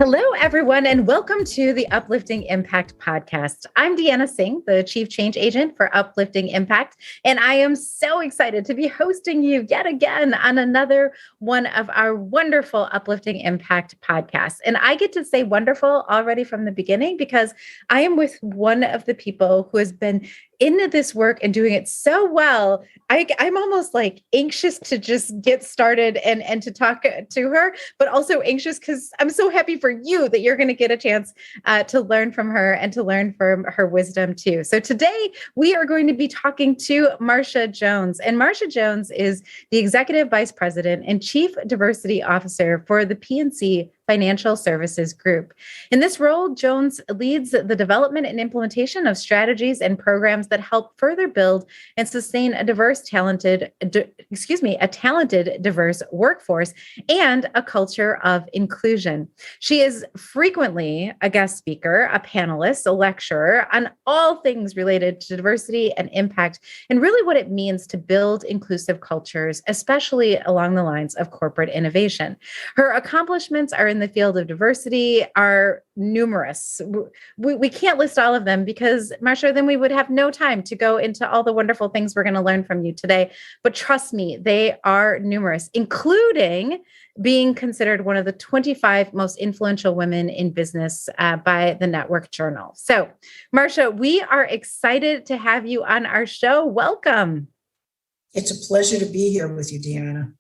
Hello, everyone, and welcome to the Uplifting Impact podcast. I'm Deanna Singh, the Chief Change Agent for Uplifting Impact, and I am so excited to be hosting you yet again on another one of our wonderful Uplifting Impact podcasts. And I get to say wonderful already from the beginning because I am with one of the people who has been into this work and doing it so well. I'm almost like anxious to just get started and to talk to her, but also anxious because I'm so happy for you that you're going to get a chance to learn from her and to learn from her wisdom too. So today we are going to be talking to Marsha Jones, and Marsha Jones is the Executive Vice President and Chief Diversity Officer for the PNC Financial Services Group. In this role, Jones leads the development and implementation of strategies and programs that help further build and sustain a talented, diverse workforce and a culture of inclusion. She is frequently a guest speaker, a panelist, a lecturer on all things related to diversity and impact, and really what it means to build inclusive cultures, especially along the lines of corporate innovation. Her accomplishments are in the field of diversity are numerous. We can't list all of them because, Marsha, then we would have no time to go into all the wonderful things we're going to learn from you today. But trust me, they are numerous, including being considered one of the 25 most influential women in business by the Network Journal. So, Marsha, we are excited to have you on our show. Welcome. It's a pleasure to be here with you, Deanna.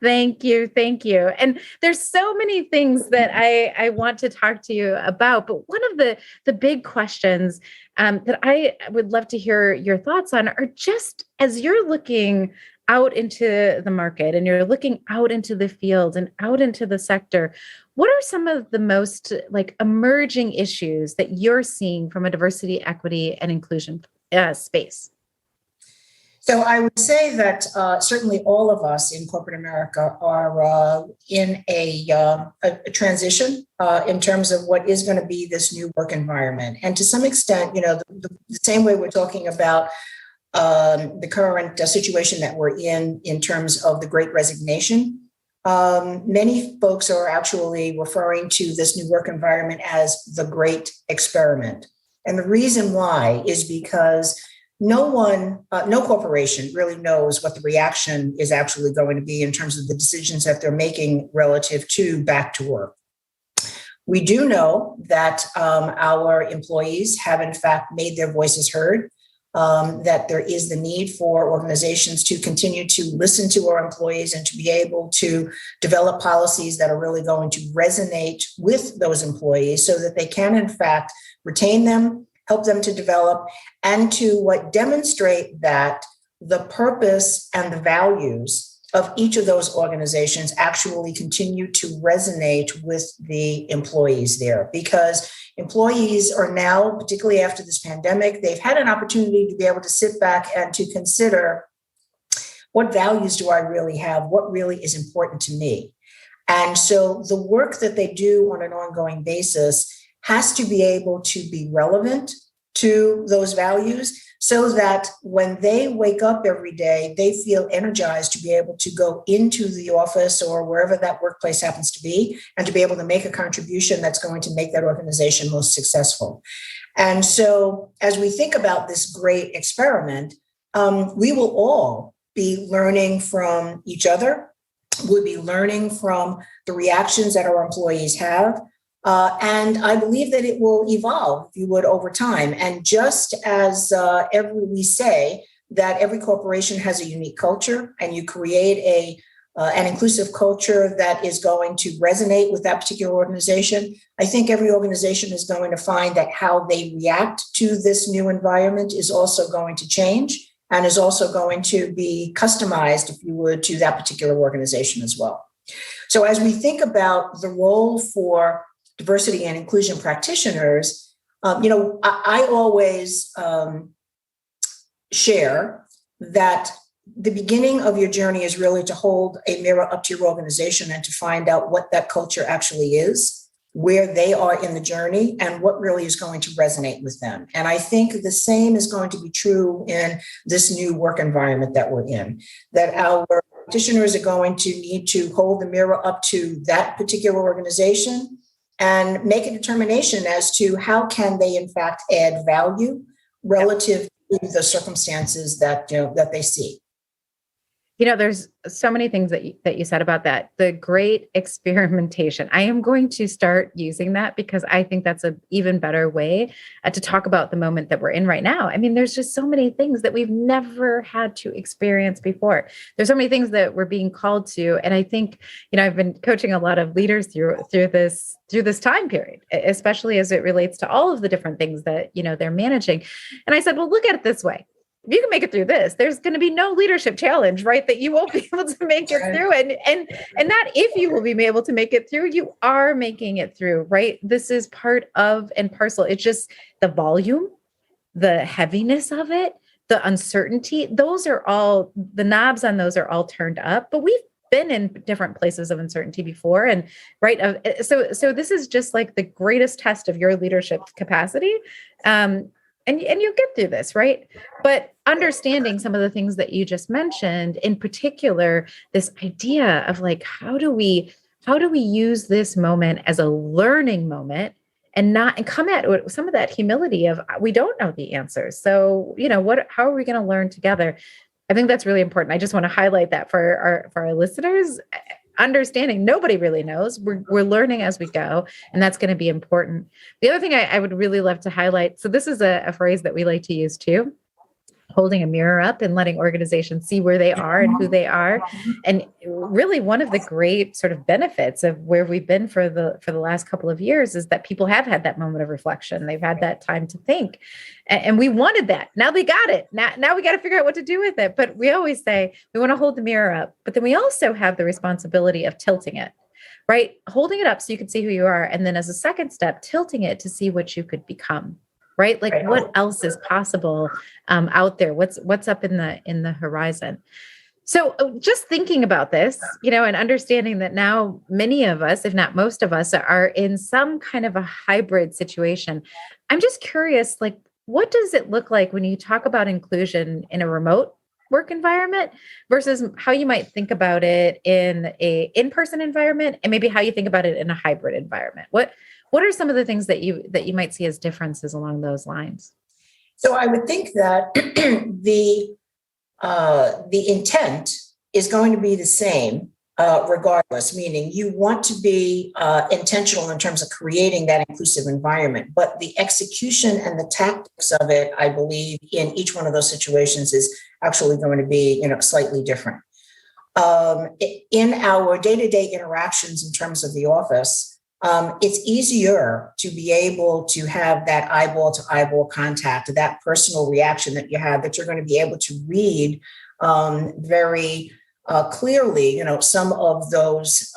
Thank you. Thank you. And there's so many things that I want to talk to you about, but one of the big questions that I would love to hear your thoughts on are just as you're looking out into the market and you're looking out into the field and out into the sector, what are some of the most emerging issues that you're seeing from a diversity, equity, and inclusion space? So I would say that certainly all of us in corporate America are in a transition in terms of what is going to be this new work environment. And to some extent, the same way we're talking about the current situation that we're in terms of the Great Resignation, many folks are actually referring to this new work environment as the Great Experiment. And the reason why is because no corporation really knows what the reaction is actually going to be in terms of the decisions that they're making relative to back to work. We do know that our employees have, in fact, made their voices heard, that there is the need for organizations to continue to listen to our employees and to be able to develop policies that are really going to resonate with those employees so that they can, in fact, retain them, help them to develop, and to demonstrate that the purpose and the values of each of those organizations actually continue to resonate with the employees there. Because employees are now, particularly after this pandemic, they've had an opportunity to be able to sit back and to consider, what values do I really have? What really is important to me? And so the work that they do on an ongoing basis has to be able to be relevant to those values so that when they wake up every day, they feel energized to be able to go into the office or wherever that workplace happens to be and to be able to make a contribution that's going to make that organization most successful. And so as we think about this great experiment, we will all be learning from each other. We'll be learning from the reactions that our employees have. And I believe that it will evolve, if you would, over time. And just as we say that every corporation has a unique culture, and you create an inclusive culture that is going to resonate with that particular organization, I think every organization is going to find that how they react to this new environment is also going to change and is also going to be customized, if you would, to that particular organization as well. So as we think about the role for diversity and inclusion practitioners, I always share that the beginning of your journey is really to hold a mirror up to your organization and to find out what that culture actually is, where they are in the journey, and what really is going to resonate with them. And I think the same is going to be true in this new work environment that we're in, that our practitioners are going to need to hold the mirror up to that particular organization and make a determination as to how can they, in fact, add value relative to the circumstances that, that they see. There's so many things that you said about that. The Great Experimentation. I am going to start using that because I think that's an even better way to talk about the moment that we're in right now. I mean, there's just so many things that we've never had to experience before. There's so many things that we're being called to. And I think, I've been coaching a lot of leaders through this time period, especially as it relates to all of the different things that, they're managing. And I said, well, look at it this way. If you can make it through this, there's going to be no leadership challenge, right? That you won't be able to make it through. And that if you will be able to make it through, you are making it through, right? This is part of and parcel. It's just the volume, the heaviness of it, the uncertainty. Those are all, the knobs on those are all turned up, but we've been in different places of uncertainty before. And right. So this is just like the greatest test of your leadership capacity. And you'll get through this, right? But understanding some of the things that you just mentioned, in particular, this idea of like, how do we use this moment as a learning moment and come at it with some of that humility of, we don't know the answers. So, how are we going to learn together? I think that's really important. I just want to highlight that for our listeners. Understanding nobody really knows. We're learning as we go, and that's going to be important. The other thing I would really love to highlight, so this is a phrase that we like to use too, holding a mirror up and letting organizations see where they are and who they are. And really one of the great sort of benefits of where we've been for the last couple of years is that people have had that moment of reflection. They've had that time to think. And we wanted that. Now they got it. Now we got to figure out what to do with it. But we always say we want to hold the mirror up, but then we also have the responsibility of tilting it, right? Holding it up so you can see who you are. And then as a second step, tilting it to see what you could become. Right? Like what else is possible out there? What's up in the horizon? So just thinking about this, and understanding that now many of us, if not most of us, are in some kind of a hybrid situation. I'm just curious, like, what does it look like when you talk about inclusion in a remote work environment versus how you might think about it in a in-person environment, and maybe how you think about it in a hybrid environment? What are some of the things that you might see as differences along those lines? So I would think that the intent is going to be the same regardless, meaning you want to be intentional in terms of creating that inclusive environment, but the execution and the tactics of it, I believe, in each one of those situations is actually going to be, slightly different. In our day-to-day interactions in terms of the office, it's easier to be able to have that eyeball to eyeball contact, that personal reaction that you have, that you're going to be able to read very clearly, some of those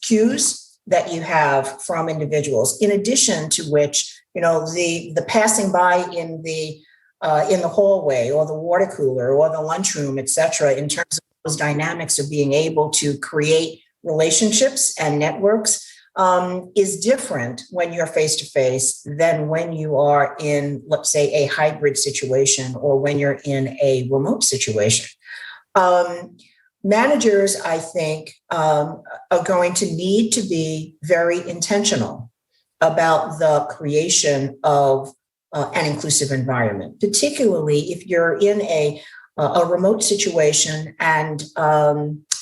cues that you have from individuals. In addition to which, the passing by in the hallway or the water cooler or the lunchroom, et cetera, in terms of those dynamics of being able to create relationships and networks, is different when you're face-to-face than when you are in, let's say, a hybrid situation or when you're in a remote situation. Managers, I think, are going to need to be very intentional about the creation of an inclusive environment, particularly if you're in a remote situation and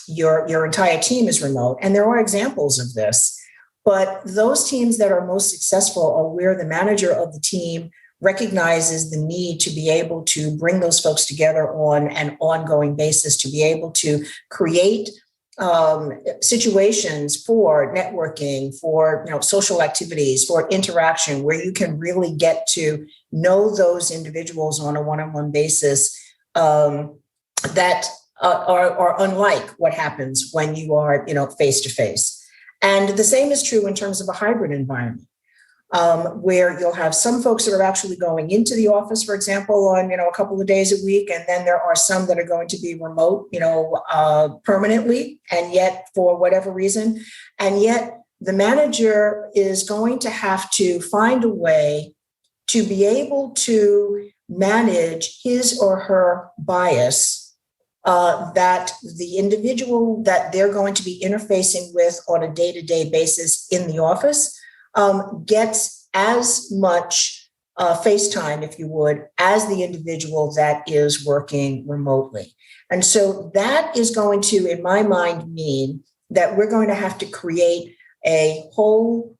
your entire team is remote. And there are examples of this. But those teams that are most successful are where the manager of the team recognizes the need to be able to bring those folks together on an ongoing basis, to be able to create situations for networking, for social activities, for interaction, where you can really get to know those individuals on a one-on-one basis that are unlike what happens when you are face-to-face. And the same is true in terms of a hybrid environment, where you'll have some folks that are actually going into the office, for example, on a couple of days a week, and then there are some that are going to be remote, permanently, and yet for whatever reason, and yet the manager is going to have to find a way to be able to manage his or her bias. That the individual that they're going to be interfacing with on a day-to-day basis in the office gets as much face time, if you would, as the individual that is working remotely. And so that is going to, in my mind, mean that we're going to have to create a whole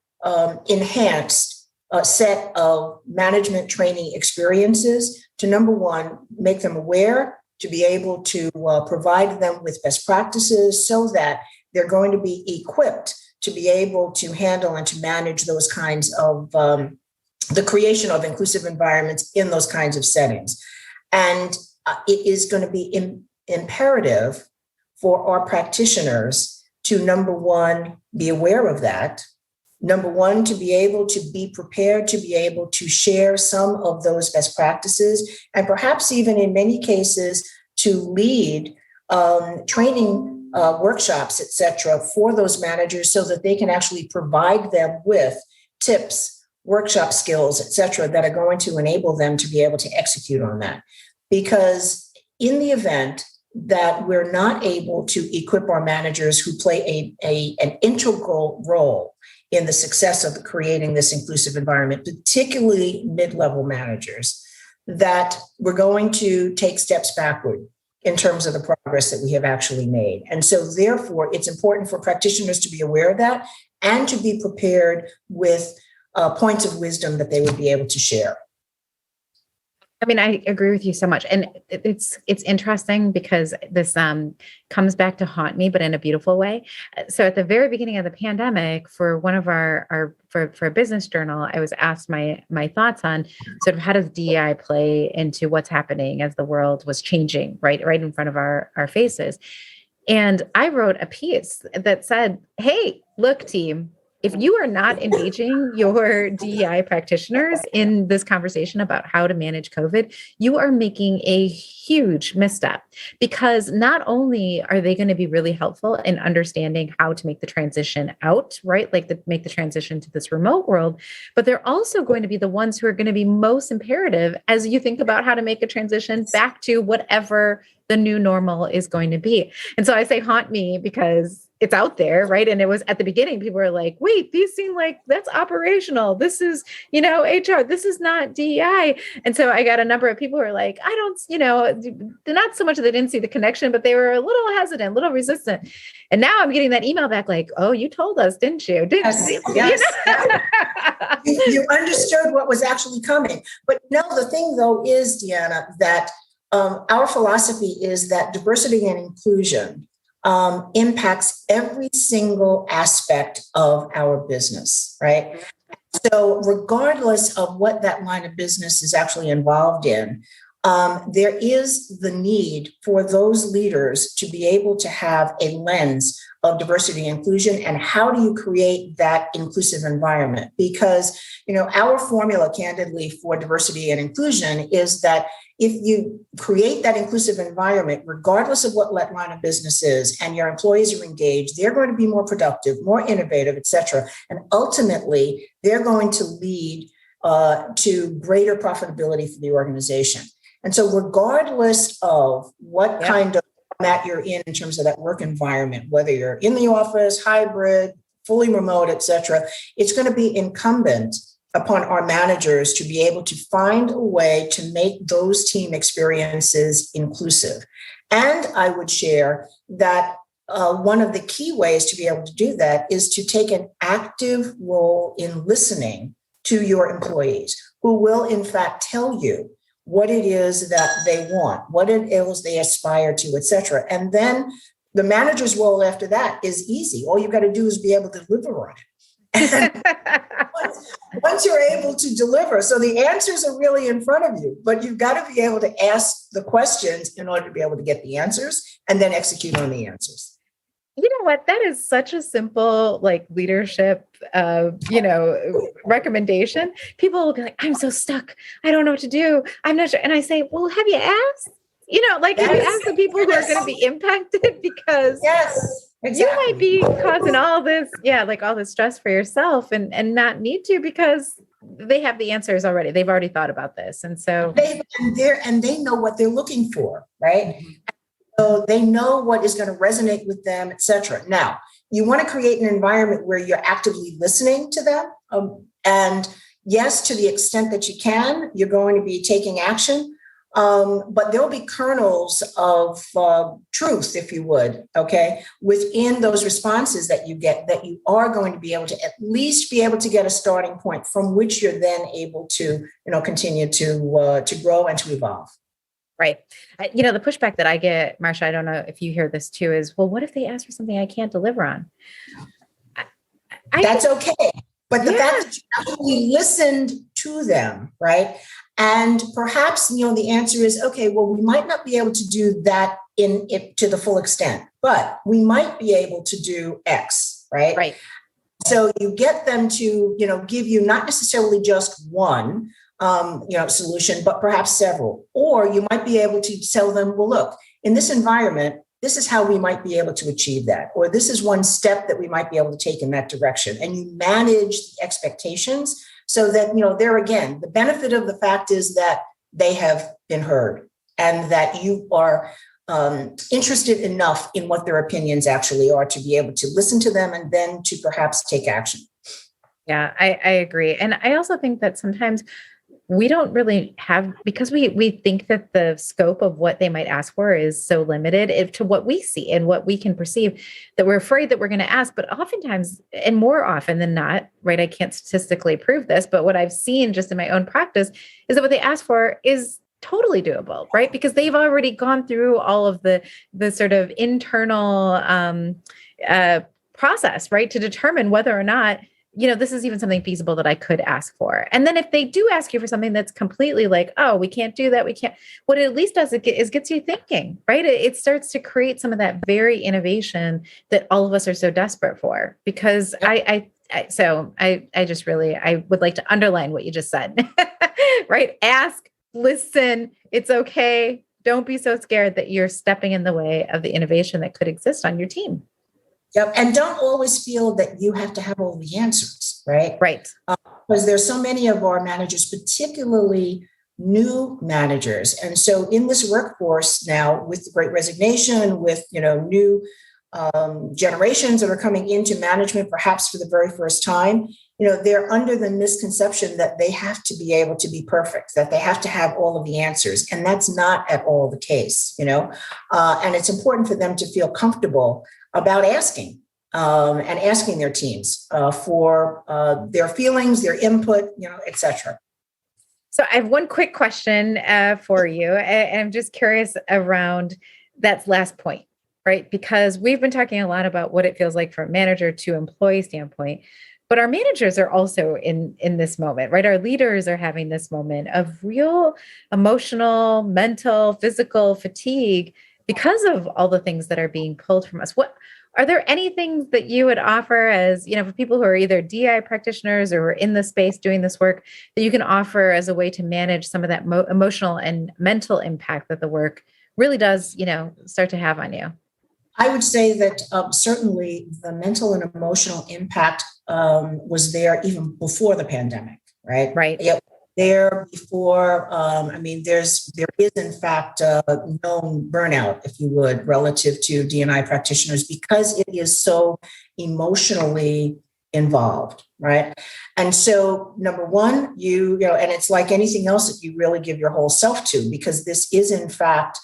enhanced set of management training experiences to, number one, make them aware, to be able to provide them with best practices so that they're going to be equipped to be able to handle and to manage those kinds of the creation of inclusive environments in those kinds of settings. And it is going to be imperative for our practitioners to, number one, be aware of that. Number one, to be able to be prepared to be able to share some of those best practices, and perhaps even in many cases to lead training workshops, et cetera, for those managers so that they can actually provide them with tips, workshop skills, et cetera, that are going to enable them to be able to execute on that. Because in the event that we're not able to equip our managers who play an integral role in the success of creating this inclusive environment, particularly mid-level managers, that we're going to take steps backward in terms of the progress that we have actually made. And so therefore, it's important for practitioners to be aware of that and to be prepared with points of wisdom that they would be able to share. I mean, I agree with you so much. And it's interesting because this comes back to haunt me, but in a beautiful way. So at the very beginning of the pandemic, for one of for a business journal, I was asked my thoughts on sort of how does DEI play into what's happening as the world was changing right in front of our faces. And I wrote a piece that said, hey, look, team, if you are not engaging your DEI practitioners in this conversation about how to manage COVID, you are making a huge misstep, because not only are they going to be really helpful in understanding how to make the transition out, right? Like make the transition to this remote world, but they're also going to be the ones who are going to be most imperative as you think about how to make a transition back to whatever the new normal is going to be. And so I say haunt me because it's out there, right? And it was at the beginning, people were like, wait, these seem like that's operational. This is, HR, this is not DEI. And so I got a number of people who were like, I don't, not so much that they didn't see the connection, but they were a little hesitant, a little resistant. And now I'm getting that email back like, oh, you told us, didn't you? Yes. You understood what was actually coming. But no, the thing though is, Deanna, that our philosophy is that diversity and inclusion impacts every single aspect of our business, right? So regardless of what that line of business is actually involved in, there is the need for those leaders to be able to have a lens of diversity and inclusion. And how do you create that inclusive environment? Because, our formula, candidly, for diversity and inclusion is that if you create that inclusive environment, regardless of what line of business is, and your employees are engaged, they're going to be more productive, more innovative, et cetera. And ultimately, they're going to lead to greater profitability for the organization. And so regardless of what kind of format you're in terms of that work environment, whether you're in the office, hybrid, fully remote, et cetera, it's going to be incumbent upon our managers to be able to find a way to make those team experiences inclusive. And I would share that one of the key ways to be able to do that is to take an active role in listening to your employees, who will in fact tell you what it is that they want, what it is they aspire to, et cetera. And then the manager's role after that is easy. All you've got to do is be able to deliver on it. And once you're able to deliver, so the answers are really in front of you, but you've got to be able to ask the questions in order to be able to get the answers and then execute on the answers. You know what? That is such a simple, leadership, recommendation. People will be like, I'm so stuck. I don't know what to do. I'm not sure. And I say, well, have you asked? Have you asked the people who are going to be impacted? Because you might be causing all this, all this stress for yourself and not need to, because they have the answers already. They've already thought about this. And so they know what they're looking for, right? Mm-hmm. So they know what is going to resonate with them, et cetera. Now, you want to create an environment where you're actively listening to them, And yes, to the extent that you can, you're going to be taking action. But there'll be kernels of truth, if you would, okay, within those responses that you get, that you are going to be able to at least be able to get a starting point from which you're then able to, continue to grow and to evolve. Right. The pushback that I get, Marsha, I don't know if you hear this too, is, well, what if they ask for something I can't deliver on? That's okay. But the fact that you actually listened to them, right? And perhaps, the answer is, okay, well, we might not be able to do that in it to the full extent, but we might be able to do X, right? Right. So you get them to, give you not necessarily just one, solution, but perhaps several. Or you might be able to tell them, well, look, in this environment, this is how we might be able to achieve that, or this is one step that we might be able to take in that direction. And you manage the expectations so that, there again, the benefit of the fact is that they have been heard and that you are interested enough in what their opinions actually are to be able to listen to them and then to perhaps take action. Yeah, I agree. And I also think that sometimes we don't really have, because we think that the scope of what they might ask for is so limited to what we see and what we can perceive, that we're afraid that we're going to ask. But oftentimes, and more often than not, right, I can't statistically prove this, but what I've seen just in my own practice is that what they ask for is totally doable, right? Because they've already gone through all of the sort of internal process, right, to determine whether or not, this is even something feasible that I could ask for. And then if they do ask you for something that's completely like, oh, we can't do that, we can't, what it at least does is gets you thinking, right? It starts to create some of that very innovation that all of us are so desperate for. Because I just really, I would like to underline what you just said, right? Ask, listen, it's okay. Don't be so scared that you're stepping in the way of the innovation that could exist on your team. Yep. And don't always feel that you have to have all the answers, right? Right. Because there's so many of our managers, particularly new managers. And so in this workforce now, with the Great Resignation, with, new generations that are coming into management, perhaps for the very first time, they're under the misconception that they have to be able to be perfect, that they have to have all of the answers. And that's not at all the case, and it's important for them to feel comfortable about asking and asking their teams for their feelings, their input, et cetera. So I have one quick question for you. And I'm just curious around that last point, right? Because we've been talking a lot about what it feels like from a manager to employee standpoint, but our managers are also in this moment, right? Our leaders are having this moment of real emotional, mental, physical fatigue because of all the things that are being pulled from us. What are there any things that you would offer as, for people who are either DI practitioners or in the space doing this work, that you can offer as a way to manage some of that emotional and mental impact that the work really does, start to have on you? I would say that certainly the mental and emotional impact was there even before the pandemic, right? Right. Yep. There before, there is in fact known burnout, if you would, relative to D&I practitioners because it is so emotionally involved, right? And so, number one, and it's like anything else that you really give your whole self to, because this is in fact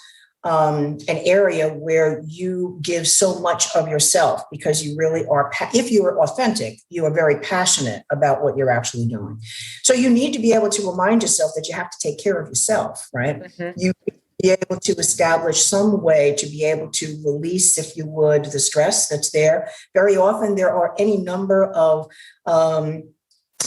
an area where you give so much of yourself because you really are, if you are authentic, you are very passionate about what you're actually doing. So you need to be able to remind yourself that you have to take care of yourself, right? Mm-hmm. You be able to establish some way to be able to release, if you would, the stress that's there. Very often there are any number of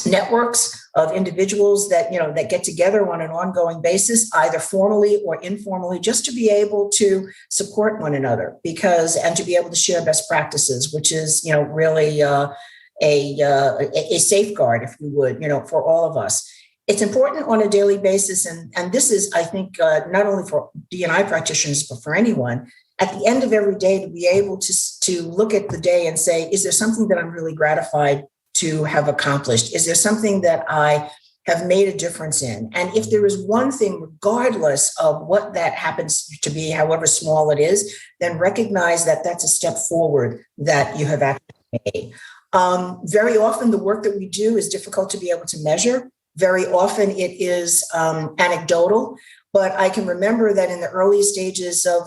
networks of individuals that get together on an ongoing basis, either formally or informally, just to be able to support one another and to be able to share best practices, which is really a safeguard, if you would, for all of us. It's important on a daily basis, and this is, I think, not only for D&I practitioners but for anyone. At the end of every day, to be able to look at the day and say, is there something that I'm really gratified to have accomplished? Is there something that I have made a difference in? And if there is one thing, regardless of what that happens to be, however small it is, then recognize that that's a step forward that you have actually made. Very often the work that we do is difficult to be able to measure. Very often it is anecdotal, but I can remember that in the early stages of,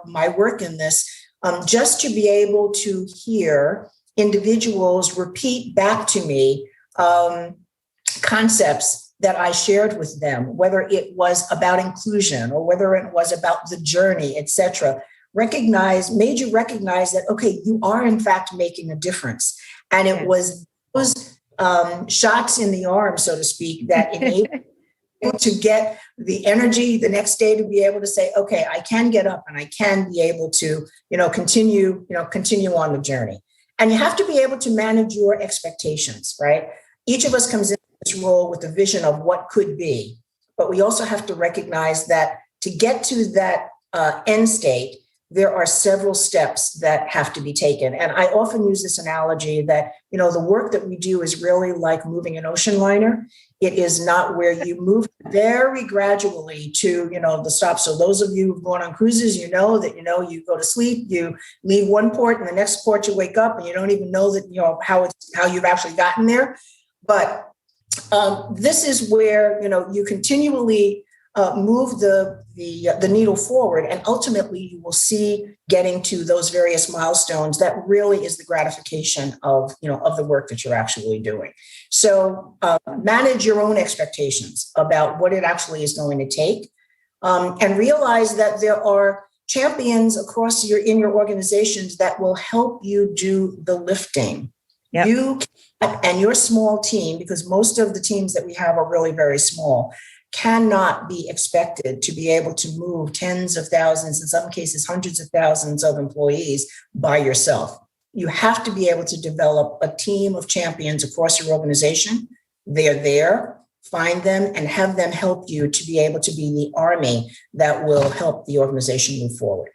my work in this, just to be able to hear individuals repeat back to me concepts that I shared with them, whether it was about inclusion or whether it was about the journey, et cetera, made you recognize that, okay, you are in fact making a difference. And it was those shots in the arm, so to speak, that enabled to get the energy the next day to be able to say, okay, I can get up and I can be able to, continue on the journey. And you have to be able to manage your expectations, right? Each of us comes into this role with a vision of what could be, but we also have to recognize that to get to that end state, there are several steps that have to be taken. And I often use this analogy that, the work that we do is really like moving an ocean liner. It is not where you move very gradually to, the stop. So those of you who've gone on cruises, you know that, you go to sleep, you leave one port and the next port you wake up and you don't even know that, how you've actually gotten there. But this is where, you continually move the needle forward, and ultimately you will see getting to those various milestones. That really is the gratification of the work that you're actually doing. So manage your own expectations about what it actually is going to take, and realize that there are champions in your organizations that will help you do the lifting. Yep. You and your small team, because most of the teams that we have are really very small, cannot be expected to be able to move tens of thousands, in some cases, hundreds of thousands of employees by yourself. You have to be able to develop a team of champions across your organization. They're there, find them, and have them help you to be able to be the army that will help the organization move forward.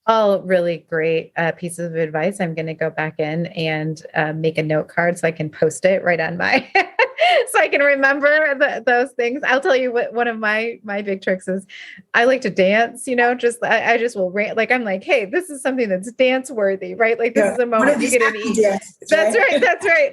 All really great pieces of advice. I'm going to go back in and make a note card so I can post it right on my, so I can remember those things. I'll tell you what, one of my big tricks is I like to dance, I just will rant. Like, I'm like, hey, this is something that's dance worthy, right? Like this is a moment you get an email. That's right. That's right.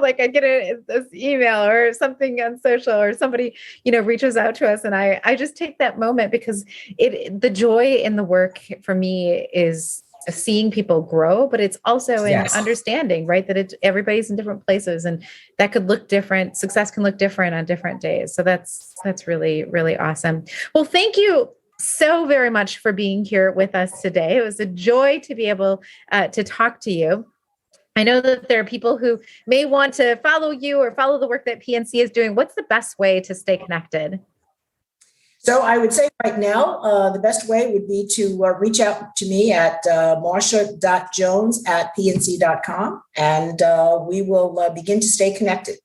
Like I get this email or something on social or somebody, reaches out to us. And I just take that moment because the joy in the work for me is seeing people grow, but it's also in understanding, right? That everybody's in different places and that could look different. Success can look different on different days. So that's really, really awesome. Well, thank you so very much for being here with us today. It was a joy to be able to talk to you. I know that there are people who may want to follow you or follow the work that PNC is doing. What's the best way to stay connected? So I would say right now, the best way would be to reach out to me at marsha.jones@pnc.com, and we will begin to stay connected.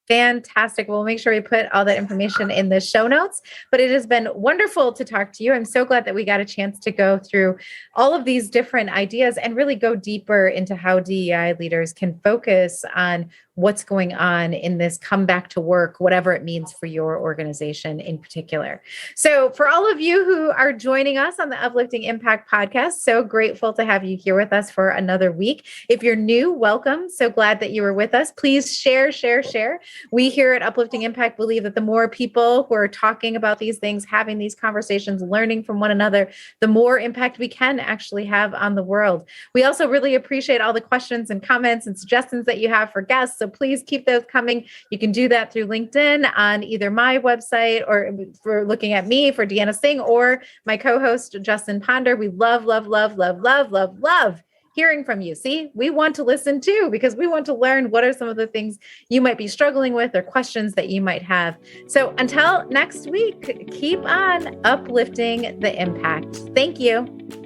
Fantastic. We'll make sure we put all that information in the show notes, but it has been wonderful to talk to you. I'm so glad that we got a chance to go through all of these different ideas and really go deeper into how DEI leaders can focus on what's going on in this comeback to work, whatever it means for your organization in particular. So for all of you who are joining us on the Uplifting Impact podcast, so grateful to have you here with us for another week. If you're new, welcome. So glad that you were with us. Please share. We here at Uplifting Impact believe that the more people who are talking about these things, having these conversations, learning from one another, the more impact we can actually have on the world. We also really appreciate all the questions and comments and suggestions that you have for guests. So please keep those coming. You can do that through LinkedIn on either my website or for looking at me for Deanna Singh or my co-host, Justin Ponder. We love hearing from you. See, we want to listen too, because we want to learn what are some of the things you might be struggling with or questions that you might have. So until next week, keep on uplifting the impact. Thank you.